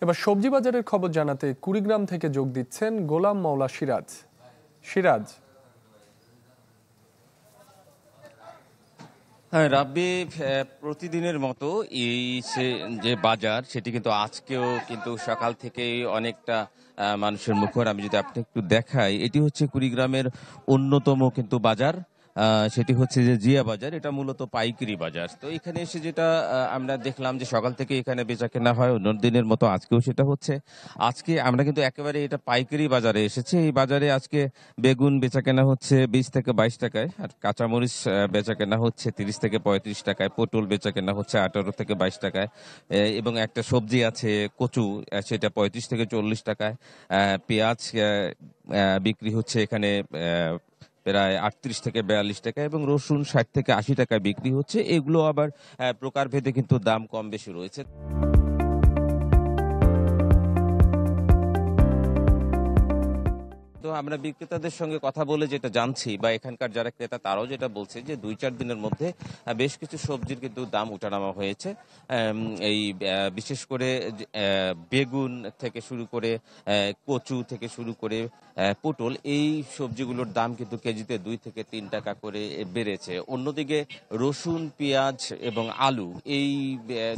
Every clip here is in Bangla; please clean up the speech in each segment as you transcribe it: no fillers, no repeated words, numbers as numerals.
এবার সবজি বাজারের খবর জানাতে কুড়িগ্রাম থেকে যোগ দিচ্ছেন গোলাম মাওলা সিরাজ। সিরাজ, হ্যাঁ রাব্বি, প্রতিদিনের মতো এই যে বাজার সেটি কিন্তু আজকেও কিন্তু সকাল থেকেই অনেকটা মানুষের মুখর। আমি যদি আপনি একটু দেখাই, এটি হচ্ছে কুড়িগ্রামের অন্যতম কিন্তু বাজার। সেটি হচ্ছে যে জিয়া বাজার, এটা মূলত পাইকারি বাজার। তো এখানে এসে যেটা আমরা দেখলাম যে সকাল থেকে এখানে বেচা কেনা হয়, অন্য দিনের মতো আজকেও সেটা হচ্ছে। আজকে আমরা কিন্তু একেবারে এটা পাইকারি বাজারে এসেছি। এই বাজারে আজকে বেগুন বেচা কেনা হচ্ছে ২০ থেকে ২২ টাকায়, আর কাঁচামরিচ বেচা কেনা হচ্ছে ৩০ থেকে ৩৫ টাকায়, পটল বেচা কেনা হচ্ছে ১৮ থেকে ২২ টাকায়, এবং একটা সবজি আছে কচু, সেটা ৩৫ থেকে ৪০ টাকায়। পেঁয়াজ বিক্রি হচ্ছে এখানে প্রায় ৩৮ থেকে ৪২ টাকা, এবং রসুন ৬০ থেকে ৮০ টাকায় বিক্রি হচ্ছে। এগুলো আবার প্রকারভেদে কিন্তু দাম কম বেশি রয়েছে। তো আমরা বিক্রেতাদের সঙ্গে কথা বলে যেটা জানছি, বা এখানকার যারা ক্রেতা তারাও যেটা বলছে, যে ২-৪ দিনের মধ্যে বেশ কিছু সবজির কিন্তু দাম উঠানামা হয়েছে। এই বিশেষ করে বেগুন থেকে শুরু করে কচু থেকে শুরু করে পটল, এই সবজিগুলোর দাম কিন্তু কেজিতে ২ থেকে ৩ টাকা করে বেড়েছে। অন্যদিকে রসুন, পেঁয়াজ এবং আলু, এই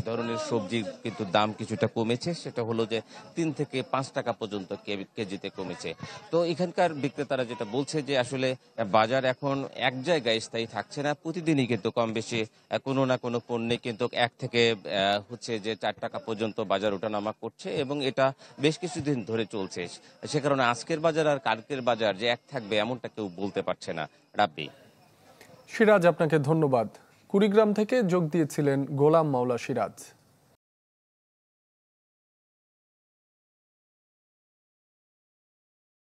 ধরনের সবজির কিন্তু দাম কিছুটা কমেছে। সেটা হলো যে ৩ থেকে ৫ টাকা পর্যন্ত কেজিতে কমেছে। তো এখানকার বিক্রেতারা যেটা বলছে, যে আসলে বাজার এখন এক জায়গায় স্থায়ী থাকছে না, প্রতিদিনই কিন্তু কম বেশি কোনো না কোনো পণ্যে কিন্তু ১ থেকে হচ্ছে যে ৪ টাকা পর্যন্ত বাজার ওঠানামা করছে, এবং এটা বেশ কিছুদিন ধরে চলছে। সে কারণে আজকের বাজার আর কালকের বাজার যে এক থাকবে এমনটা কেউ বলতে পারছে না। রাব্বি। সিরাজ, আপনাকে ধন্যবাদ। কুড়িগ্রাম থেকে যোগ দিয়েছিলেন গোলাম মাওলা সিরাজ।